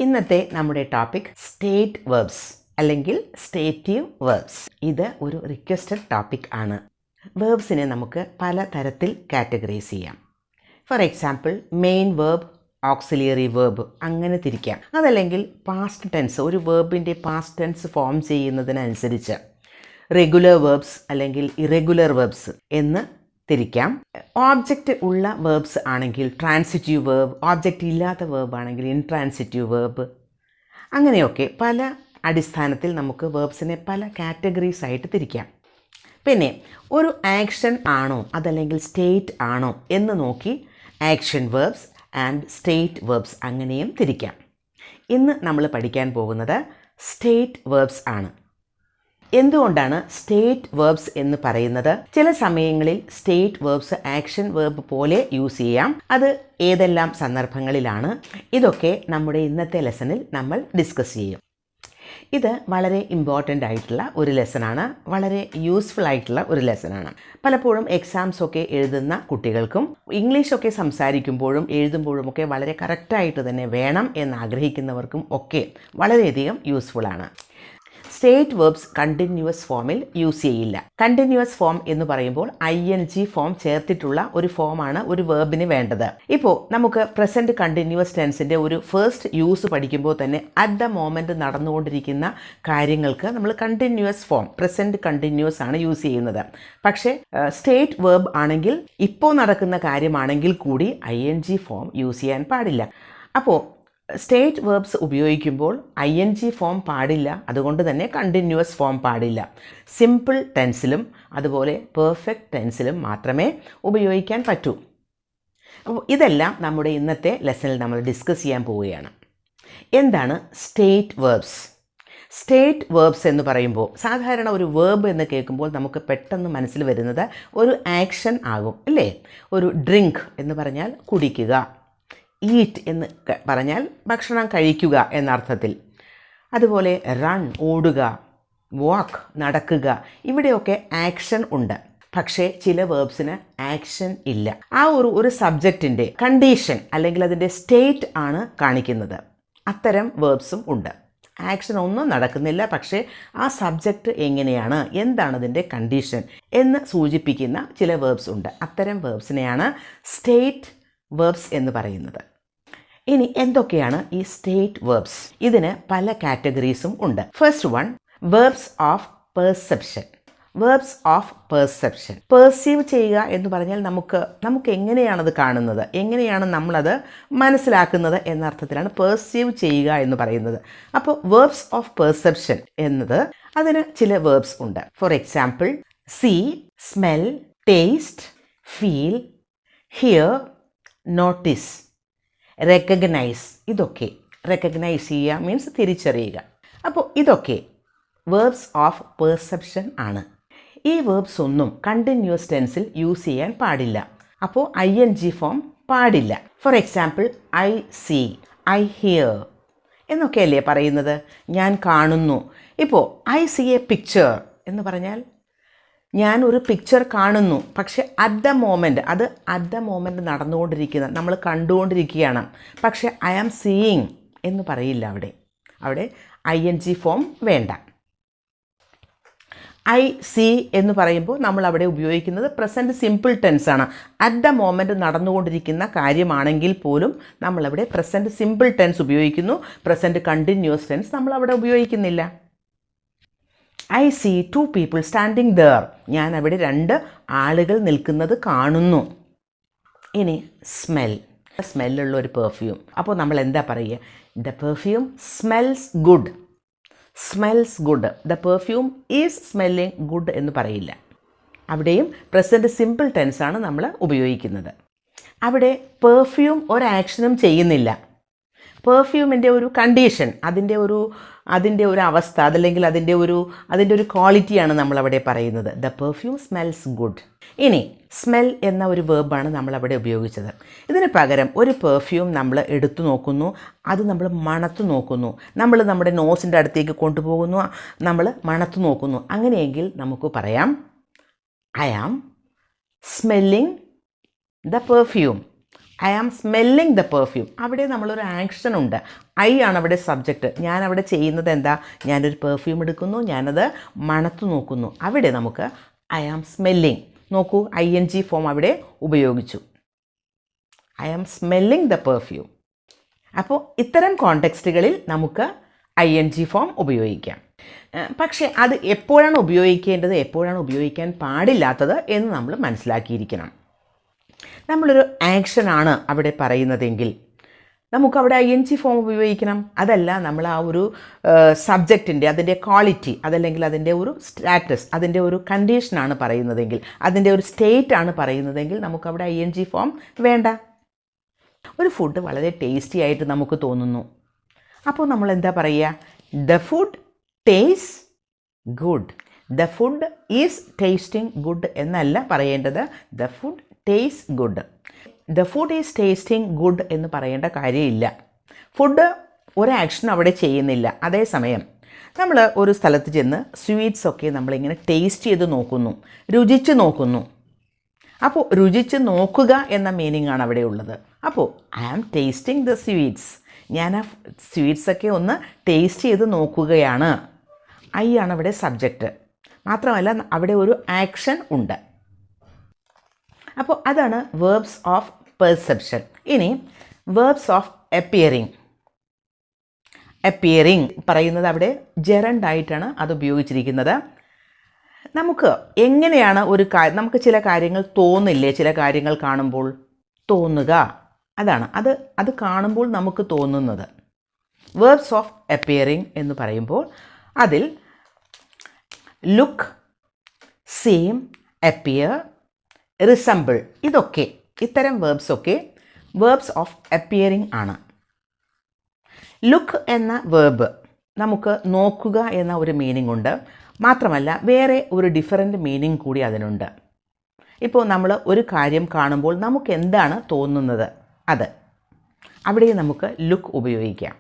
ഇന്നത്തെ നമ്മുടെ topic state verbs അല്ലെങ്കിൽ സ്റ്റേറ്റീവ് വെർബ്സ്. ഇത് ഒരു റിക്വസ്റ്റഡ് ടോപ്പിക് ആണ്. വെർബ്സിനെ നമുക്ക് പല തരത്തിൽ കാറ്റഗറൈസ് ചെയ്യാം. For example main verb, auxiliary verb അങ്ങനെ തിരിക്കാം. അതല്ലെങ്കിൽ പാസ്റ്റ് ടെൻസ്, ഒരു വെർബിൻ്റെ പാസ്റ്റ് ടെൻസ് ഫോം ചെയ്യുന്നതിനനുസരിച്ച് റെഗുലർ വെർബ്സ് അല്ലെങ്കിൽ ഇറെഗുലർ വെർബ്സ് എന്ന് തിരിക്കാം. ഓബ്ജക്റ്റ് ഉള്ള വേർബ്സ് ആണെങ്കിൽ ട്രാൻസിറ്റീവ് വേർബ്, ഓബ്ജക്റ്റ് ഇല്ലാത്ത വേർബ് ആണെങ്കിൽ ഇൻട്രാൻസിറ്റീവ് വേർബ്, അങ്ങനെയൊക്കെ പല അടിസ്ഥാനത്തിൽ നമുക്ക് വേർബ്സിനെ പല കാറ്റഗറീസ് ആയിട്ട് തിരിക്കാം. പിന്നെ ഒരു ആക്ഷൻ ആണോ അതല്ലെങ്കിൽ സ്റ്റേറ്റ് ആണോ എന്ന് നോക്കി action verbs and state verbs അങ്ങനെയും തിരിക്കാം. ഇന്ന് നമ്മൾ പഠിക്കാൻ പോകുന്നത് സ്റ്റേറ്റ് വേർബ്സ് ആണ്. എന്തുകൊണ്ടാണ് സ്റ്റേറ്റ് വേർബ്സ് എന്ന് പറയുന്നത്? ചില സമയങ്ങളിൽ സ്റ്റേറ്റ് വേർബ്സ് ആക്ഷൻ വേർബ് പോലെ യൂസ് ചെയ്യാം. അത് ഏതെല്ലാം സന്ദർഭങ്ങളിലാണ്? ഇതൊക്കെ നമ്മുടെ ഇന്നത്തെ ലെസണിൽ നമ്മൾ ഡിസ്കസ് ചെയ്യും. ഇത് വളരെ ഇമ്പോർട്ടൻ്റ് ആയിട്ടുള്ള ഒരു ലെസണാണ്, വളരെ യൂസ്ഫുൾ ആയിട്ടുള്ള ഒരു ലെസണാണ്. പലപ്പോഴും എക്സാംസ് ഒക്കെ എഴുതുന്ന കുട്ടികൾക്കും ഇംഗ്ലീഷൊക്കെ സംസാരിക്കുമ്പോഴും എഴുതുമ്പോഴും ഒക്കെ വളരെ കറക്റ്റായിട്ട് തന്നെ വേണം എന്ന് ആഗ്രഹിക്കുന്നവർക്കും ഒക്കെ വളരെയധികം യൂസ്ഫുള്ളാണ്. സ്റ്റേറ്റ് വേർബ്സ് കണ്ടിന്യൂസ് ഫോമിൽ യൂസ് ചെയ്യില്ല. കണ്ടിന്യൂസ് ഫോം എന്ന് പറയുമ്പോൾ ING ഫോം ചേർത്തിട്ടുള്ള ഒരു ഫോമാണ് ഒരു വേർബിന് വേണ്ടത്. ഇപ്പോൾ നമുക്ക് പ്രസൻറ്റ് കണ്ടിന്യൂസ് ടെൻസിൻ്റെ ഒരു ഫസ്റ്റ് യൂസ് പഠിക്കുമ്പോൾ തന്നെ അറ്റ് ദ മോമെൻറ്റ് നടന്നുകൊണ്ടിരിക്കുന്ന കാര്യങ്ങൾക്ക് നമ്മൾ കണ്ടിന്യൂസ് ഫോം, പ്രസൻറ്റ് കണ്ടിന്യൂസ് ആണ് യൂസ് ചെയ്യുന്നത്. പക്ഷേ സ്റ്റേറ്റ് വേർബ് ആണെങ്കിൽ ഇപ്പോൾ നടക്കുന്ന കാര്യമാണെങ്കിൽ കൂടി ING ഫോം യൂസ് ചെയ്യാൻ പാടില്ല. അപ്പോൾ സ്റ്റേറ്റ് വേർബ്സ് ഉപയോഗിക്കുമ്പോൾ ING ഫോം പാടില്ല, അതുകൊണ്ട് തന്നെ കണ്ടിന്യൂസ് ഫോം പാടില്ല. സിമ്പിൾ ടെൻസിലും അതുപോലെ പെർഫെക്റ്റ് ടെൻസിലും മാത്രമേ ഉപയോഗിക്കാൻ പറ്റൂ. അപ്പോൾ ഇതെല്ലാം നമ്മുടെ ഇന്നത്തെ ലെസണിൽ നമ്മൾ ഡിസ്കസ് ചെയ്യാൻ പോവുകയാണ്. എന്താണ് സ്റ്റേറ്റ് വേർബ്സ്? സ്റ്റേറ്റ് വേർബ്സ് എന്ന് പറയുമ്പോൾ സാധാരണ ഒരു വേർബ് എന്ന് കേൾക്കുമ്പോൾ നമുക്ക് പെട്ടെന്ന് മനസ്സിൽ വരുന്നത് ഒരു ആക്ഷൻ ആകും, അല്ലേ? ഒരു ഡ്രിങ്ക് എന്ന് പറഞ്ഞാൽ കുടിക്കുക, ഈറ്റ് എന്ന് പറഞ്ഞാൽ ഭക്ഷണം കഴിക്കുക എന്നർത്ഥത്തിൽ. അതുപോലെ റൺ ഓടുക, വാക്ക് നടക്കുക, ഇവിടെയൊക്കെ ആക്ഷൻ ഉണ്ട്. പക്ഷേ ചില വേർബ്സിന് ആക്ഷൻ ഇല്ല. ആ ഒരു സബ്ജക്റ്റിൻ്റെ കണ്ടീഷൻ അല്ലെങ്കിൽ അതിൻ്റെ സ്റ്റേറ്റ് ആണ് കാണിക്കുന്നത്. അത്തരം വേർബ്സും ഉണ്ട്. ആക്ഷൻ ഒന്നും നടക്കുന്നില്ല, പക്ഷേ ആ സബ്ജക്റ്റ് എങ്ങനെയാണ്, എന്താണ് അതിൻ്റെ കണ്ടീഷൻ എന്ന് സൂചിപ്പിക്കുന്ന ചില വേർബ്സ് ഉണ്ട്. അത്തരം വേർബ്സിനെയാണ് സ്റ്റേറ്റ് വേർബ്സ് എന്ന് പറയുന്നത്. ഇനി എന്തൊക്കെയാണ് ഈ സ്റ്റേറ്റ് വേർബ്സ്? ഇതിന് പല കാറ്റഗറീസും ഉണ്ട്. First one, verbs of perception. Verbs of perception, perceive ചെയ്യുക എന്ന് പറഞ്ഞാൽ നമുക്ക് എങ്ങനെയാണത് കാണുന്നത്, എങ്ങനെയാണ് നമ്മളത് മനസ്സിലാക്കുന്നത് എന്നർത്ഥത്തിലാണ് പെർസീവ് ചെയ്യുക എന്ന് പറയുന്നത്. അപ്പോൾ വേർബ്സ് ഓഫ് പെർസെപ്ഷൻ എന്നത് അതിന് ചില വേർബ്സ് ഉണ്ട്. For example see, smell, taste, feel, hear, notice, recognise. ഇതൊക്കെ റെക്കഗ്നൈസ് ചെയ്യുക മീൻസ് തിരിച്ചറിയുക. അപ്പോൾ ഇതൊക്കെ വേർബ്സ് ഓഫ് പെർസെപ്ഷൻ ആണ്. ഈ വേർബ്സ് ഒന്നും കണ്ടിന്യൂസ് ടെൻസിൽ യൂസ് ചെയ്യാൻ പാടില്ല. അപ്പോൾ ING ഫോം പാടില്ല. For example I see, I hear എന്നൊക്കെയല്ലേ പറയുന്നത്, ഞാൻ കാണുന്നു. ഇപ്പോൾ ഐ സീ എ പിക്ചർ എന്ന് പറഞ്ഞാൽ ഞാൻ ഒരു പിക്ചർ കാണുന്നു, പക്ഷെ അറ്റ് ദ മോമെൻറ്റ് നടന്നുകൊണ്ടിരിക്കുന്ന, നമ്മൾ കണ്ടുകൊണ്ടിരിക്കുകയാണ്. പക്ഷെ ഐ ആം സീയിങ് എന്ന് പറയില്ല. അവിടെ ING ഫോം വേണ്ട. ഐ സീ എന്ന് പറയുമ്പോൾ നമ്മൾ അവിടെ ഉപയോഗിക്കുന്നത് പ്രസൻറ്റ് സിമ്പിൾ ടെൻസാണ്. അറ്റ് ദ മോമെൻറ്റ് നടന്നുകൊണ്ടിരിക്കുന്ന കാര്യമാണെങ്കിൽ പോലും നമ്മളവിടെ പ്രസൻറ്റ് സിമ്പിൾ ടെൻസ് ഉപയോഗിക്കുന്നു. പ്രസൻറ്റ് കണ്ടിന്യൂസ് ടെൻസ് നമ്മളവിടെ ഉപയോഗിക്കുന്നില്ല. I see 2 people standing there, ഞാൻ അവിടെ 2 ആളുകൾ നിൽക്കുന്നത് കാണുന്നു. ഇനി സ്മെല്ലുള്ള ഒരു പെർഫ്യൂം. അപ്പോൾ നമ്മൾ എന്താ പറയുക? The perfume smells good. The perfume is smelling good എന്ന് പറയില്ല. അവിടെയും പ്രസൻറ്റ് സിമ്പിൾ ടെൻസാണ് നമ്മൾ ഉപയോഗിക്കുന്നത്. അവിടെ പെർഫ്യൂം ഒരാക്ഷനും ചെയ്യുന്നില്ല. പെർഫ്യൂമിൻ്റെ ഒരു കണ്ടീഷൻ, അതിൻ്റെ ഒരു അവസ്ഥ, അതല്ലെങ്കിൽ അതിൻ്റെ ഒരു ക്വാളിറ്റിയാണ് നമ്മളവിടെ പറയുന്നത്. The perfume smells good. ഇനി സ്മെൽ എന്ന ഒരു വേർബാണ് നമ്മളവിടെ ഉപയോഗിച്ചത്. ഇതിന് പകരം ഒരു പെർഫ്യൂം നമ്മൾ എടുത്തു നോക്കുന്നു, അത് നമ്മൾ മണത്തു നോക്കുന്നു, നമ്മൾ നമ്മുടെ നോസിൻ്റെ അടുത്തേക്ക് കൊണ്ടുപോകുന്നു, നമ്മൾ മണത്തു നോക്കുന്നു. അങ്ങനെയെങ്കിൽ നമുക്ക് പറയാം I am smelling the perfume. I am smelling the perfume. അവിടെ നമ്മളൊരു ആക്ഷൻ ഉണ്ട്. ഐ ആണ് അവിടെ സബ്ജക്റ്റ്. ഞാൻ അവിടെ ചെയ്യുന്നത് എന്താ? ഞാനൊരു പെർഫ്യൂം എടുക്കുന്നു, ഞാനത് മണത്തു നോക്കുന്നു. അവിടെ നമുക്ക് ഐ ആം സ്മെല്ലിങ്. നോക്കൂ, ING ഫോം അവിടെ ഉപയോഗിച്ചു. I am smelling the perfume. അപ്പോൾ ഇത്തരം കോണ്ടെക്സ്റ്റുകളിൽ നമുക്ക് ING ഫോം ഉപയോഗിക്കാം. പക്ഷേ അത് എപ്പോഴാണ് ഉപയോഗിക്കേണ്ടത്, എപ്പോഴാണ് ഉപയോഗിക്കാൻ പാടില്ലാത്തത് എന്ന് നമ്മൾ മനസ്സിലാക്കിയിരിക്കണം. നമ്മളൊരു ആക്ഷനാണ് അവിടെ പറയുന്നതെങ്കിൽ നമുക്കവിടെ ING ഫോം ഉപയോഗിക്കണം. അതല്ല, നമ്മൾ ആ ഒരു സബ്ജക്റ്റിൻ്റെ അതിൻ്റെ ക്വാളിറ്റി, അതല്ലെങ്കിൽ അതിൻ്റെ ഒരു സ്റ്റാറ്റസ്, അതിൻ്റെ ഒരു കണ്ടീഷനാണ് പറയുന്നതെങ്കിൽ, അതിൻ്റെ ഒരു സ്റ്റേറ്റ് ആണ് പറയുന്നതെങ്കിൽ നമുക്കവിടെ ING ഫോം വേണ്ട. ഒരു ഫുഡ് വളരെ ടേസ്റ്റി ആയിട്ട് നമുക്ക് തോന്നുന്നു. അപ്പോൾ നമ്മൾ എന്താ പറയുക? The food taste good. The food is tasting good എന്നല്ല പറയേണ്ടത്. The food taste good. The food is tasting good എന്ന് പറയേണ്ട കാര്യമില്ല. ഫുഡ് ഒരു ആക്ഷൻ അവിടെ ചെയ്യുന്നില്ല. അതേസമയം നമ്മൾ ഒരു സ്ഥലത്ത് ചെന്ന് സ്വീറ്റ്സൊക്കെ നമ്മളിങ്ങനെ ടേസ്റ്റ് ചെയ്ത് നോക്കുന്നു, രുചിച്ച് നോക്കുന്നു. അപ്പോൾ രുചിച്ച് നോക്കുക എന്ന മീനിങ് ആണ് അവിടെ ഉള്ളത്. അപ്പോൾ I am tasting the sweets. ഞാൻ ആ സ്വീറ്റ്സൊക്കെ ഒന്ന് ടേസ്റ്റ് ചെയ്ത് നോക്കുകയാണ്. ഐ ആണ് അവിടെ സബ്ജക്റ്റ്. മാത്രമല്ല അവിടെ ഒരു ആക്ഷൻ ഉണ്ട്. അപ്പോൾ അതാണ് വേർബ്സ് ഓഫ് പെർസെപ്ഷൻ. ഇനി വേർബ്സ് ഓഫ് അപ്പിയറിങ്. അപ്പിയറിങ് പറയുന്നത് അവിടെ ജെറണ്ടായിട്ടാണ് അത് ഉപയോഗിച്ചിരിക്കുന്നത്. നമുക്ക് എങ്ങനെയാണ് നമുക്ക് ചില കാര്യങ്ങൾ തോന്നില്ലേ? ചില കാര്യങ്ങൾ കാണുമ്പോൾ തോന്നുക, അതാണ് അത് കാണുമ്പോൾ നമുക്ക് തോന്നുന്നത്. വേർബ്സ് ഓഫ് അപ്പിയറിങ് എന്ന് പറയുമ്പോൾ അതിൽ ലുക്ക്, സീം, അപ്പിയർ, റിസംബിൾ, ഇത്തരം വേർബ്സൊക്കെ വേർബ്സ് ഓഫ് അപ്പിയറിങ് ആണ്. ലുക്ക് എന്ന വേർബ് നമുക്ക് നോക്കുക എന്ന ഒരു മീനിങ് ഉണ്ട്. മാത്രമല്ല വേറെ ഒരു ഡിഫറൻറ്റ് മീനിങ് കൂടി അതിനുണ്ട്. ഇപ്പോൾ നമ്മൾ ഒരു കാര്യം കാണുമ്പോൾ നമുക്ക് എന്താണ് തോന്നുന്നത്, അവിടെ നമുക്ക് ലുക്ക് ഉപയോഗിക്കാം.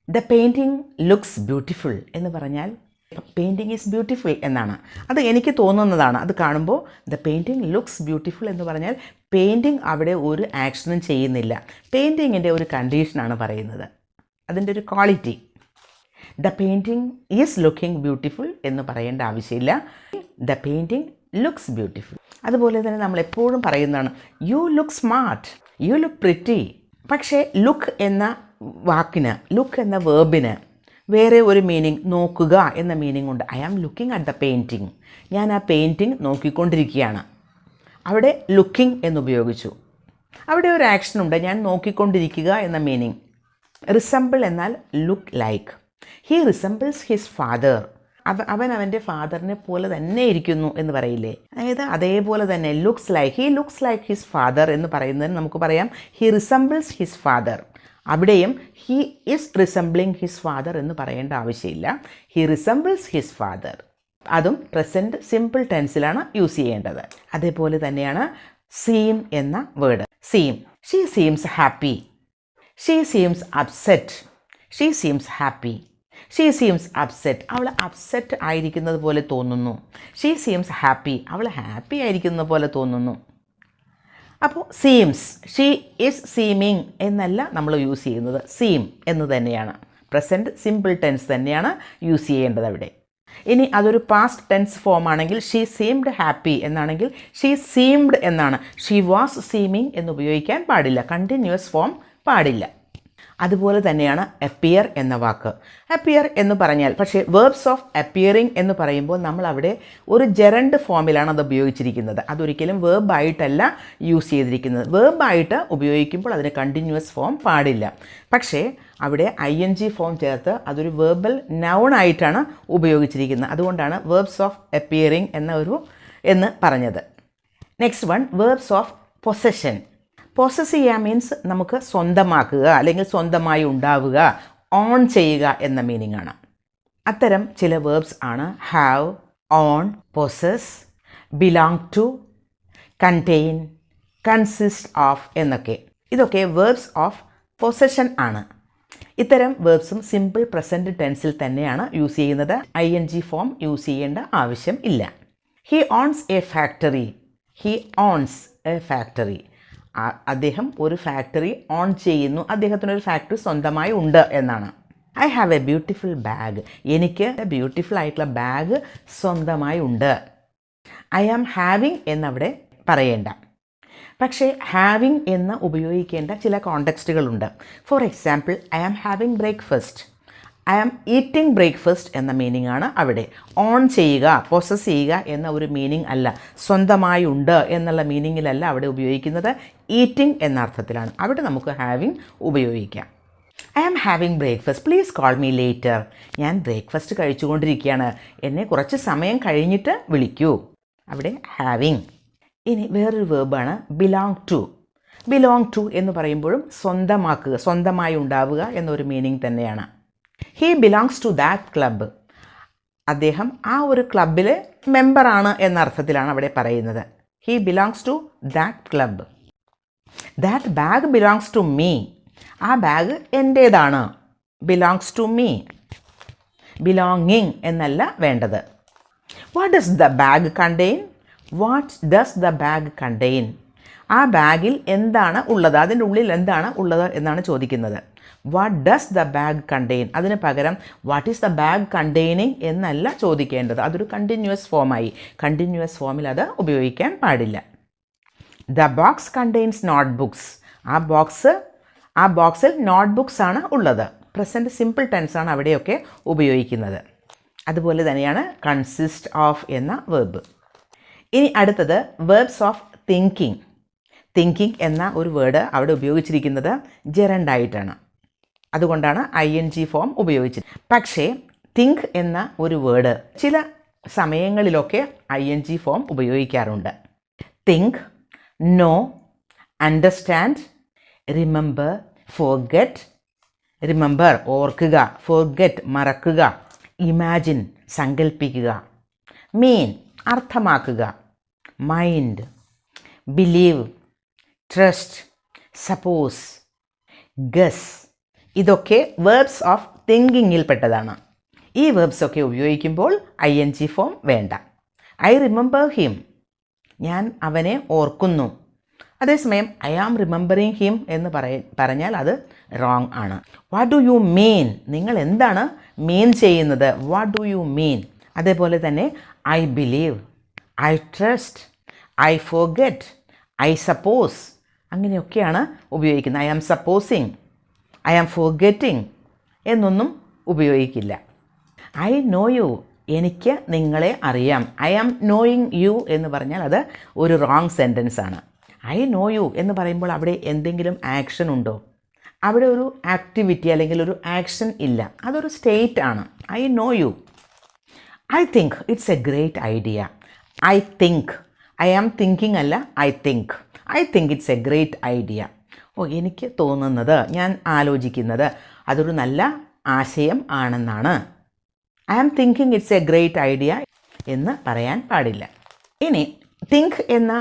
ദ പെയിൻറ്റിങ് ലുക്സ് ബ്യൂട്ടിഫുൾ എന്ന് പറഞ്ഞാൽ പെയിൻറ്റിങ് ഈസ് ബ്യൂട്ടിഫുൾ എന്നാണ്. അത് എനിക്ക് തോന്നുന്നതാണ്. അത് കാണുമ്പോൾ ദ പെയിൻറ്റിങ് ലുക്സ് ബ്യൂട്ടിഫുൾ എന്ന് പറഞ്ഞാൽ പെയിൻറ്റിങ് അവിടെ ഒരു ആക്ഷനും ചെയ്യുന്നില്ല. പെയിൻറ്റിങ്ങിൻ്റെ ഒരു കണ്ടീഷനാണ് പറയുന്നത്, അതിൻ്റെ ഒരു quality. The painting is looking beautiful എന്ന് പറയേണ്ട ആവശ്യമില്ല. The painting looks beautiful. അതുപോലെ തന്നെ നമ്മൾ എപ്പോഴും പറയുന്നതാണ് you look smart, you look pretty. പക്ഷേ ലുക്ക് എന്ന വാക്കിന്, ലുക്ക് എന്ന വേർബിന് വേറെ ഒരു മീനിങ്, നോക്കുക എന്ന മീനിങ് ഉണ്ട്. I am looking at the painting. ഞാൻ ആ പെയിൻറ്റിങ് നോക്കിക്കൊണ്ടിരിക്കുകയാണ്. അവിടെ ലുക്കിംഗ് എന്നുപയോഗിച്ചു. അവിടെ ഒരു ആക്ഷൻ ഉണ്ട്, ഞാൻ നോക്കിക്കൊണ്ടിരിക്കുക എന്ന മീനിങ്. റിസംബിൾ എന്നാൽ look like. He resembles his father. അവൻ അവൻ്റെ ഫാദറിനെ പോലെ തന്നെ ഇരിക്കുന്നു എന്ന് പറയില്ലേ? അതായത് അതേപോലെ തന്നെ looks like, he looks like his father എന്ന് പറയുന്നതിന് നമുക്ക് പറയാം ഹി റിസംബിൾസ് ഹിസ് ഫാദർ. അവിടെയും he is resembling his father എന്ന് പറയേണ്ട ആവശ്യമില്ല. He resembles his father. അതും പ്രസൻറ്റ് സിമ്പിൾ ടെൻസിലാണ് യൂസ് ചെയ്യേണ്ടത്. അതേപോലെ തന്നെയാണ് സീം എന്ന word. Seem, she seems happy, she seems upset, she seems happy, she seems upset. അവൾ അപ്സെറ്റ് ആയിരിക്കുന്നത് പോലെ തോന്നുന്നു. ഷീ സീംസ് ഹാപ്പി, അവൾ ഹാപ്പി ആയിരിക്കുന്നത് പോലെ തോന്നുന്നു. അപ്പോൾ സീംസ്, ഷീ ഈസ് സീമിങ് എന്നല്ല നമ്മൾ യൂസ് ചെയ്യുന്നത്, സീം എന്ന് തന്നെയാണ്. പ്രസൻറ്റ് സിമ്പിൾ ടെൻസ് തന്നെയാണ് യൂസ് ചെയ്യേണ്ടത് അവിടെ. ഇനി അതൊരു പാസ്റ്റ് ടെൻസ് ഫോം ആണെങ്കിൽ ഷീ സീംഡ് ഹാപ്പി എന്നാണെങ്കിൽ ഷീ സീംഡ് എന്നാണ്. ഷീ വാസ് സീമിങ് എന്ന് ഉപയോഗിക്കാൻ പാടില്ല, കണ്ടിന്യൂസ് ഫോം പാടില്ല. അതുപോലെ തന്നെയാണ് അപ്പിയർ എന്ന വാക്ക്. അപ്പിയർ എന്ന് പറഞ്ഞാൽ, പക്ഷേ വേർബ്സ് ഓഫ് അപ്പിയറിങ് എന്ന് പറയുമ്പോൾ നമ്മൾ അവിടെ ഒരു ജെറണ്ട് ഫോമിലാണ് അത് ഉപയോഗിച്ചിരിക്കുന്നത്. അതൊരിക്കലും വേർബായിട്ടല്ല യൂസ് ചെയ്തിരിക്കുന്നത്. വേർബായിട്ട് ഉപയോഗിക്കുമ്പോൾ അതിന് കണ്ടിന്യൂസ് ഫോം പാടില്ല. പക്ഷേ അവിടെ ING ഫോം ചേർത്ത് അതൊരു വേർബൽ നൗൺ ആയിട്ടാണ് ഉപയോഗിച്ചിരിക്കുന്നത്. അതുകൊണ്ടാണ് വേർബ്സ് ഓഫ് അപ്പിയറിങ് എന്ന് പറഞ്ഞത്. Next one, verbs of possession. Poses ചെയ്യുക മീൻസ് നമുക്ക് സ്വന്തമാക്കുക അല്ലെങ്കിൽ സ്വന്തമായി ഉണ്ടാവുക, ഓൺ ചെയ്യുക എന്ന മീനിങ് ആണ്. അത്തരം ചില വേർബ്സ് ആണ് have, own, possess, belong to, contain, consist of എന്നൊക്കെ. ഇതൊക്കെ വേർബ്സ് ഓഫ് പൊസഷൻ ആണ്. ഇത്തരം വേർബ്സും സിമ്പിൾ പ്രസൻറ്റ് ടെൻസിൽ തന്നെയാണ് യൂസ് ചെയ്യുന്നത്. ING ഫോം യൂസ് ചെയ്യേണ്ട ആവശ്യം ഇല്ല. He owns a factory, he owns a factory. അദ്ദേഹം ഒരു ഫാക്ടറി ഓൺ ചെയ്യുന്നു, അദ്ദേഹത്തിനൊരു ഫാക്ടറി സ്വന്തമായി ഉണ്ട് എന്നാണ്. I have A beautiful bag, എനിക്ക് ബ്യൂട്ടിഫുൾ ആയിട്ടുള്ള ബാഗ് സ്വന്തമായി ഉണ്ട്. ഐ ആം ഹാവിങ് എന്നവിടെ പറയേണ്ട, പക്ഷേ ഹാവിങ് എന്ന് ഉപയോഗിക്കേണ്ട ചില കോണ്ടെക്സ്റ്റുകളുണ്ട്. For example, I am having breakfast, I am eating breakfast എന്ന മീനിങ് ആണ് അവിടെ. ഓൺ ചെയ്യുക, പൊസസ് ചെയ്യുക എന്ന ഒരു മീനിങ് അല്ല, സ്വന്തമായി ഉണ്ട് എന്നുള്ള മീനിങ്ങിലല്ല അവിടെ ഉപയോഗിക്കുന്നത്, ഈറ്റിംഗ് എന്ന അർത്ഥത്തിലാണ്. അവിടെ നമുക്ക് ഹാവിങ് ഉപയോഗിക്കാം. I am having breakfast, please call me later, ഞാൻ ബ്രേക്ക്ഫാസ്റ്റ് കഴിച്ചുകൊണ്ടിരിക്കുകയാണ്, എന്നെ കുറച്ച് സമയം കഴിഞ്ഞിട്ട് വിളിക്കൂ. അവിടെ ഹാവിങ്. ഇനി വേറൊരു വേർബാണ് ബിലോങ് ടു. ബിലോങ് ടു എന്ന് പറയുമ്പോഴും സ്വന്തമാക്കുക, സ്വന്തമായി ഉണ്ടാവുക എന്നൊരു മീനിങ് തന്നെയാണ്. He belongs to that club, അദ്ദേഹം ആ ഒരു ക്ലബിൽ മെമ്പറാണ് എന്ന അർത്ഥത്തിലാണ് അവിടെ പറയുന്നത്. He belongs to that club. That bag belongs to me, ആ bag എൻ്റേതാണ്. Belongs to me, belonging എന്നല്ല വേണ്ടത്. What does the bag contain, what does the bag contain, ആ ബാഗിൽ എന്താണ് ഉള്ളത്, അതിൻ്റെ ഉള്ളിൽ എന്താണ് ഉള്ളത് എന്നാണ് ചോദിക്കുന്നത്. What does the bag contain, അതിന് പകരം what is the bag containing എന്നല്ല ചോദിക്കേണ്ടത്, അതൊരു കണ്ടിന്യൂസ് ഫോമായി. കണ്ടിന്യൂസ് ഫോമിൽ അത് ഉപയോഗിക്കാൻ പാടില്ല. The box contains not books, ആ ബോക്സിൽ നോട്ട് ബുക്സ് ആണ് ഉള്ളത്. പ്രസൻറ്റ് സിമ്പിൾ ടെൻസ് ആണ് അവിടെയൊക്കെ ഉപയോഗിക്കുന്നത്. അതുപോലെ തന്നെയാണ് കൺസിസ്റ്റ് ഓഫ് എന്ന വേർബ്. ഇനി അടുത്തത് വേർബ്സ് ഓഫ് തിങ്കിങ്. തിങ്കിങ് എന്ന ഒരു വേർഡ് അവിടെ ഉപയോഗിച്ചിരിക്കുന്നത് ജെറണ്ടായിട്ടാണ്, അതുകൊണ്ടാണ് ING ഫോം ഉപയോഗിച്ചത്. പക്ഷേ തിങ്ക് എന്ന ഒരു വേർഡ് ചില സമയങ്ങളിലൊക്കെ ING ഫോം ഉപയോഗിക്കാറുണ്ട്. Think, know, understand, remember, forget. Remember ഓർക്കുക, ഫോർഗെറ്റ് മറക്കുക, ഇമാജിൻ സങ്കൽപ്പിക്കുക, മീൻ അർത്ഥമാക്കുക, mind, believe, trust, suppose, guess. ഇതൊക്കെ വേർബ്സ് ഓഫ് തിങ്കിങ്ങിൽപ്പെട്ടതാണ്. ഈ വേർബ്സൊക്കെ ഉപയോഗിക്കുമ്പോൾ ING ഫോം വേണ്ട. ഐ റിമെമ്പർ ഹിം, ഞാൻ അവനെ ഓർക്കുന്നു. അതേസമയം ഐ ആം റിമെമ്പറിങ് ഹിം എന്ന് പറഞ്ഞാൽ അത് റോങ് ആണ്. വാട്ട് ഡു യു മീൻ, നിങ്ങൾ എന്താണ് മീൻ ചെയ്യുന്നത്, വാട്ട് ഡു യു മീൻ. അതേപോലെ തന്നെ I believe, I trust, I forget, I suppose, അങ്ങനെയൊക്കെയാണ് ഉപയോഗിക്കുന്നത്. I am supposing, I am forgetting എന്നൊന്നും ഉപയോഗിക്കില്ല. ഐ നോ യു, എനിക്ക് നിങ്ങളെ അറിയാം. ഐ ആം നോയിങ് യു എന്ന് പറഞ്ഞാൽ അത് ഒരു റോങ് സെൻറ്റൻസ് ആണ്. ഐ നോ യു എന്ന് പറയുമ്പോൾ അവിടെ എന്തെങ്കിലും ആക്ഷൻ ഉണ്ടോ? അവിടെ ഒരു ആക്ടിവിറ്റി അല്ലെങ്കിൽ ഒരു ആക്ഷൻ ഇല്ല, അതൊരു സ്റ്റേറ്റ് ആണ്. I know you. I think it's a great idea. I think, I am thinking അല്ല, I think. I think it's a great idea. എനിക്ക് തോന്നുന്നത്, ഞാൻ ആലോചിക്കുന്നത് അതൊരു നല്ല ആശയം ആണെന്നാണ്. I am thinking it's a great idea എന്ന് പറയാൻ പാടില്ല. ഇനി തിങ്ക് എന്ന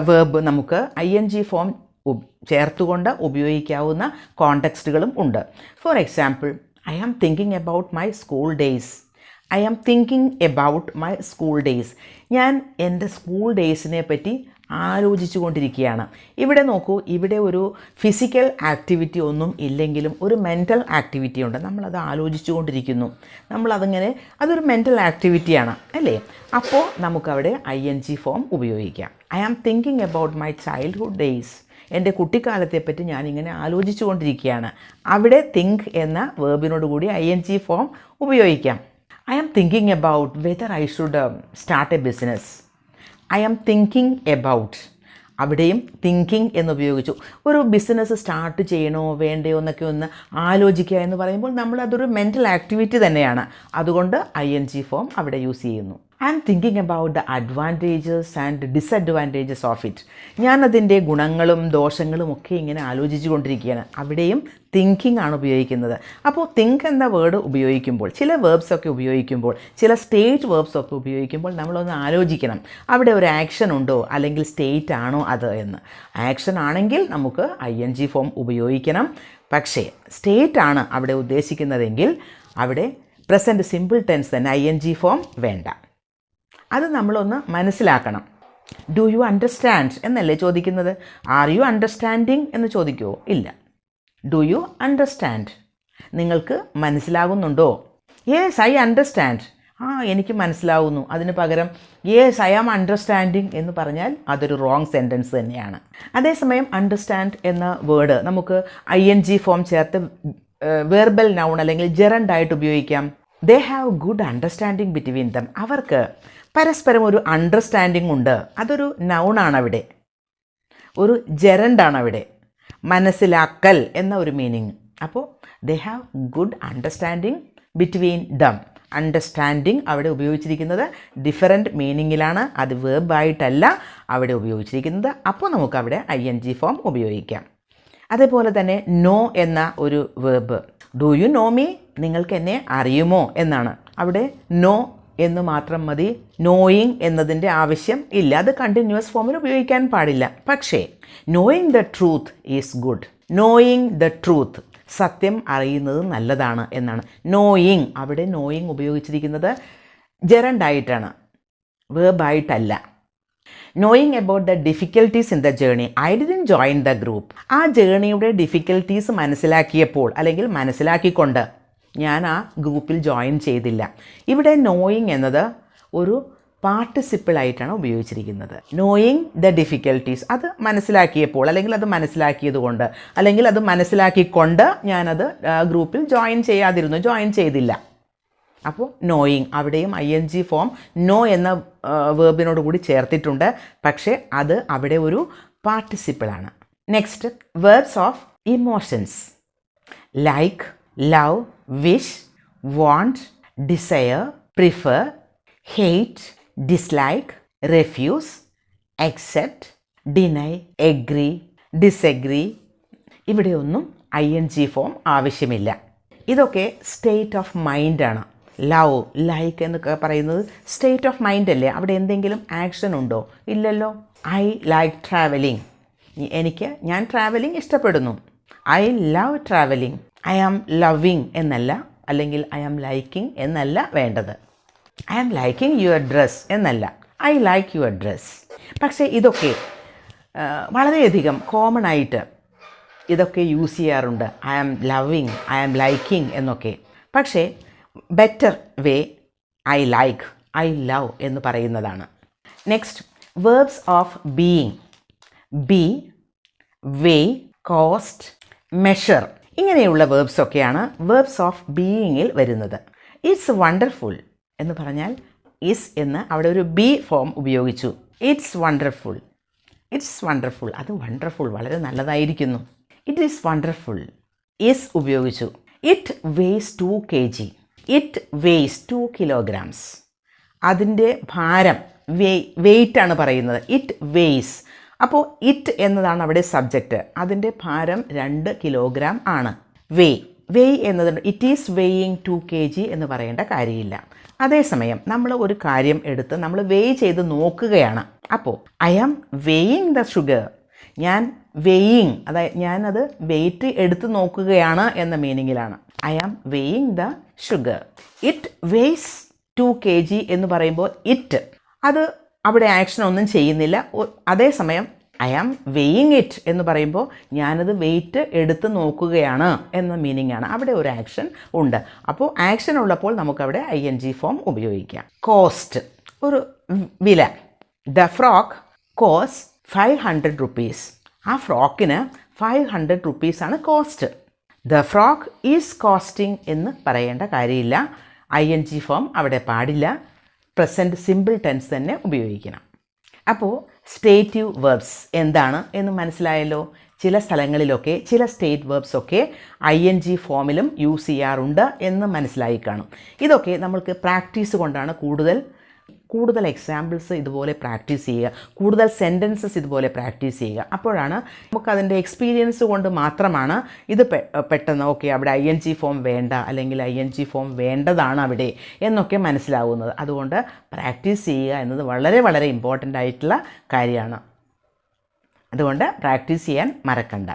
വേർബ് നമുക്ക് ING ഫോം ചേർത്തുകൊണ്ട് ഉപയോഗിക്കാവുന്ന കോണ്ടെക്സ്റ്റുകളും ഉണ്ട്. For example, I am thinking about my school days. I am thinking about my school days. ഞാൻ എൻ്റെ സ്കൂൾ ഡേയ്സിനെ പറ്റി ആലോചിച്ചു കൊണ്ടിരിക്കുകയാണ്. ഇവിടെ നോക്കൂ, ഇവിടെ ഒരു ഫിസിക്കൽ ആക്ടിവിറ്റി ഒന്നും ഇല്ലെങ്കിലും ഒരു മെൻ്റൽ ആക്ടിവിറ്റി ഉണ്ട്. നമ്മളത് ആലോചിച്ചു കൊണ്ടിരിക്കുന്നു, നമ്മളതിങ്ങനെ, അതൊരു മെൻ്റൽ ആക്ടിവിറ്റിയാണ് അല്ലേ? അപ്പോൾ നമുക്കവിടെ ING ഫോം ഉപയോഗിക്കാം. I am thinking about my childhood days. എൻ്റെ കുട്ടിക്കാലത്തെപ്പറ്റി ഞാനിങ്ങനെ ആലോചിച്ചു കൊണ്ടിരിക്കുകയാണ്. അവിടെ തിങ്ക് എന്ന വേർബിനോട് കൂടി ING ഫോം ഉപയോഗിക്കാം. I am thinking about whether I should start a business. I am thinking about, അവിടെയും തിങ്കിങ് എന്നുപയോഗിച്ചു. ഒരു ബിസിനസ് സ്റ്റാർട്ട് ചെയ്യണോ വേണ്ടയോ എന്നൊക്കെ ഒന്ന് ആലോചിക്കുക എന്ന് പറയുമ്പോൾ നമ്മളതൊരു മെൻ്റൽ ആക്ടിവിറ്റി തന്നെയാണ്. അതുകൊണ്ട് ING ഫോം അവിടെ യൂസ് ചെയ്യുന്നു. I am thinking about the advantages and disadvantages of it. ഞാനതിൻ്റെ ഗുണങ്ങളും ദോഷങ്ങളും ഒക്കെ ഇങ്ങനെ ആലോചിച്ചു കൊണ്ടിരിക്കുകയാണ്. അവിടെയും തിങ്കിങ് ആണ് ഉപയോഗിക്കുന്നത്. അപ്പോൾ തിങ്ക് എന്ന വേർഡ് ഉപയോഗിക്കുമ്പോൾ, ചില വേർബ്സൊക്കെ ഉപയോഗിക്കുമ്പോൾ, ചില സ്റ്റേറ്റ് വേർബ്സൊക്കെ ഉപയോഗിക്കുമ്പോൾ നമ്മളൊന്ന് ആലോചിക്കണം, അവിടെ ഒരു ആക്ഷൻ ഉണ്ടോ അല്ലെങ്കിൽ സ്റ്റേറ്റ് ആണോ അത് എന്ന്. ആക്ഷൻ ആണെങ്കിൽ നമുക്ക് ING ഫോം ഉപയോഗിക്കണം. പക്ഷേ സ്റ്റേറ്റ് ആണ് അവിടെ ഉദ്ദേശിക്കുന്നതെങ്കിൽ അവിടെ പ്രസൻറ്റ് സിമ്പിൾ ടെൻസ് തന്നെ, ING ഫോം വേണ്ട. അത് നമ്മളൊന്ന് മനസ്സിലാക്കണം. ഡു യു അണ്ടർസ്റ്റാൻഡ് എന്നല്ലേ ചോദിക്കുന്നത്. ആർ യു അണ്ടർസ്റ്റാൻഡിങ് എന്ന് ചോദിക്കുമോ? ഇല്ല. ഡു യു അണ്ടർസ്റ്റാൻഡ്, നിങ്ങൾക്ക് മനസ്സിലാകുന്നുണ്ടോ? യെസ് ഐ അണ്ടർസ്റ്റാൻഡ്, എനിക്ക് മനസ്സിലാവുന്നു. അതിന് പകരം യെസ് ഐ ആം അണ്ടർസ്റ്റാൻഡിങ് എന്ന് പറഞ്ഞാൽ അതൊരു റോങ് സെൻറ്റൻസ് തന്നെയാണ്. അതേസമയം അണ്ടർസ്റ്റാൻഡ് എന്ന വേർഡ് നമുക്ക് ING ഫോം ചേർത്ത് വെർബൽ നൗൺ അല്ലെങ്കിൽ ജെറൻഡായിട്ട് ഉപയോഗിക്കാം. They have good understanding between them, അവർക്ക് പരസ്പരം ഒരു അണ്ടർസ്റ്റാൻഡിങ് ഉണ്ട്. അതൊരു നൗണാണ് അവിടെ, ഒരു ജെറൻഡാണ് അവിടെ, മനസ്സിലാക്കൽ എന്ന ഒരു മീനിങ്. അപ്പോൾ they have good understanding between them. Understanding അവിടെ ഉപയോഗിച്ചിരിക്കുന്നത് ഡിഫറൻറ്റ് മീനിങ്ങിലാണ്, അത് വേർബായിട്ടല്ല അവിടെ ഉപയോഗിച്ചിരിക്കുന്നത്. അപ്പോൾ നമുക്കവിടെ ING ഫോം ഉപയോഗിക്കാം. അതേപോലെ തന്നെ നോ എന്ന ഒരു verb, do you know me, നിങ്ങൾക്ക് എന്നെ അറിയുമോ എന്നാണ്. അവിടെ നോ എന്ന് മാത്രം മതി, നോയിങ് എന്നതിൻ്റെ ആവശ്യം ഇല്ല. അത് കണ്ടിന്യൂസ് ഫോമിൽ ഉപയോഗിക്കാൻ പാടില്ല. പക്ഷേ knowing the truth is good. Knowing the truth, സത്യം അറിയുന്നത് നല്ലതാണ് എന്നാണ്. നോയിങ്, അവിടെ നോയിങ് ഉപയോഗിച്ചിരിക്കുന്നത് ജെറൻഡായിട്ടാണ്, വേർബായിട്ടല്ല. Knowing about the difficulties in the journey, I didn't join the group. ആ ജേർണിയുടെ ഡിഫിക്കൽട്ടീസ് മനസ്സിലാക്കിയപ്പോൾ അല്ലെങ്കിൽ മനസ്സിലാക്കിക്കൊണ്ട് ഞാൻ ആ ഗ്രൂപ്പിൽ ജോയിൻ ചെയ്തില്ല. ഇവിടെ നോയിങ് എന്നത് ഒരു പാർട്ടിസിപ്പിളായിട്ടാണ് ഉപയോഗിച്ചിരിക്കുന്നത്. നോയിങ് ദ ഡിഫിക്കൽട്ടീസ്, അത് മനസ്സിലാക്കിയപ്പോൾ അല്ലെങ്കിൽ അത് മനസ്സിലാക്കിയത് കൊണ്ട് അല്ലെങ്കിൽ അത് മനസ്സിലാക്കിക്കൊണ്ട് ഞാനത് ഗ്രൂപ്പിൽ ജോയിൻ ചെയ്തില്ല. അപ്പോൾ നോയിങ്, അവിടെയും ING ഫോം നോ എന്ന വേർബിനോട് കൂടി ചേർത്തിട്ടുണ്ട്. പക്ഷേ അത് അവിടെ ഒരു പാർട്ടിസിപ്പിളാണ്. Next, verbs of emotions like, love, wish, want, desire, prefer, hate, dislike, refuse, accept, deny, agree, disagree. ഇവിടെയൊന്നും ING ഫോം ആവശ്യമില്ല. ഇതൊക്കെ സ്റ്റേറ്റ് ഓഫ് മൈൻഡാണ്. ലവ്, ലൈക്ക് എന്നൊക്കെ പറയുന്നത് സ്റ്റേറ്റ് ഓഫ് മൈൻഡ് അല്ലേ? അവിടെ എന്തെങ്കിലും ആക്ഷൻ ഉണ്ടോ? ഇല്ലല്ലോ. ഐ ലൈക്ക് ട്രാവലിംഗ്, ഞാൻ ട്രാവലിംഗ് ഇഷ്ടപ്പെടുന്നു. I love travelling. I am loving എന്നല്ല, അല്ലെങ്കിൽ ഐ ആം ലൈക്കിംഗ് എന്നല്ല വേണ്ടത്. I am liking your dress എന്നല്ല, ഐ ലൈക്ക് യുവർ ഡ്രസ്. പക്ഷേ ഇതൊക്കെ വളരെയധികം കോമൺ ആയിട്ട് ഇതൊക്കെ യൂസ് ചെയ്യാറുണ്ട്. I am loving, I am liking എന്നൊക്കെ. പക്ഷേ better way I like, I love എന്ന് പറയുന്നതാണ്. Next, verbs of being. Be, weigh, cost, measure, ഇങ്ങനെയുള്ള വേർബ്സൊക്കെയാണ് വേർബ്സ് ഓഫ് ബീയിങ്ങിൽ വരുന്നത്. ഇറ്റ്സ് വണ്ടർഫുൾ എന്ന് പറഞ്ഞാൽ ഇസ് എന്ന് അവിടെ ഒരു ബി ഫോം ഉപയോഗിച്ചു. ഇറ്റ്സ് വണ്ടർഫുൾ, ഇറ്റ്സ് വണ്ടർഫുൾ, അത് വണ്ടർഫുൾ, വളരെ നല്ലതായിരിക്കുന്നു. It is wonderful. ഇസ് ഉപയോഗിച്ചു. It weighs 2 kg. It weighs 2 kilograms. അതിൻ്റെ ഭാരം, വെയ്റ്റാണ് പറയുന്നത്. It wise. അപ്പോൾ ഇറ്റ് എന്നതാണ് അവിടെ സബ്ജക്റ്റ്. അതിൻ്റെ ഭാരം 2 kilogram ആണ്. വെയ് എന്നതുണ്ട്. ഇറ്റ് ഈസ് വെയിങ് 2 kg എന്ന് പറയേണ്ട കാര്യമില്ല. അതേസമയം നമ്മൾ ഒരു കാര്യം എടുത്ത് നമ്മൾ വെയ് ചെയ്ത് നോക്കുകയാണ്. അപ്പോൾ I am weighing the sugar, ഞാൻ വെയിങ്, അതായത് ഞാനത് വെയിറ്റ് എടുത്ത് നോക്കുകയാണ് എന്ന മീനിങ്ങിലാണ്. I am weighing the sugar. It weighs 2 kg എന്ന് പറയുമ്പോൾ ഇറ്റ്, അത് അവിടെ ആക്ഷൻ ഒന്നും ചെയ്യുന്നില്ല. അതേസമയം ഐ ആം വെയിങ് ഇറ്റ് എന്ന് പറയുമ്പോൾ ഞാനത് വെയിറ്റ് എടുത്ത് നോക്കുകയാണ് എന്ന മീനിങ് ആണ്. അവിടെ ഒരു ആക്ഷൻ ഉണ്ട്. അപ്പോൾ ആക്ഷൻ ഉള്ളപ്പോൾ നമുക്കവിടെ ING ഫോം ഉപയോഗിക്കാം. കോസ്റ്റ്, ഒരു വില. The frock cost 500 rupees. ആ ഫ്രോക്കിന് 500 rupees ആണ് cost. The frock is costing എന്ന് പറയേണ്ട കാര്യമില്ല. ING ഫോം അവിടെ പാടില്ല. പ്രസൻറ്റ് സിമ്പിൾ ടെൻസ് തന്നെ ഉപയോഗിക്കണം. അപ്പോൾ സ്റ്റേറ്റീവ് വെർബ്സ് എന്താണ് എന്ന് മനസ്സിലായല്ലോ. ചില സ്ഥലങ്ങളിലൊക്കെ ചില സ്റ്റേറ്റ് വെർബ്സൊക്കെ ING ഫോമിലും യൂസ് ചെയ്യാറുണ്ട് എന്ന് മനസ്സിലായി കാണും. ഇതൊക്കെ നമ്മൾക്ക് പ്രാക്ടീസ് കൊണ്ടാണ് കൂടുതൽ എക്സാമ്പിൾസ് ഇതുപോലെ പ്രാക്ടീസ് ചെയ്യുക, കൂടുതൽ സെൻറ്റൻസസ് ഇതുപോലെ പ്രാക്ടീസ് ചെയ്യുക. അപ്പോഴാണ് നമുക്കതിൻ്റെ എക്സ്പീരിയൻസ് കൊണ്ട് മാത്രമാണ് ഇത് പെട്ടെന്ന് ഓക്കെ അവിടെ ING ഫോം വേണ്ട അല്ലെങ്കിൽ ING ഫോം വേണ്ടതാണ് അവിടെ എന്നൊക്കെ മനസ്സിലാവുന്നത്. അതുകൊണ്ട് പ്രാക്ടീസ് ചെയ്യുക എന്നത് വളരെ വളരെ ഇമ്പോർട്ടൻ്റ് ആയിട്ടുള്ള കാര്യമാണ്. അതുകൊണ്ട് പ്രാക്ടീസ് ചെയ്യാൻ മറക്കണ്ട.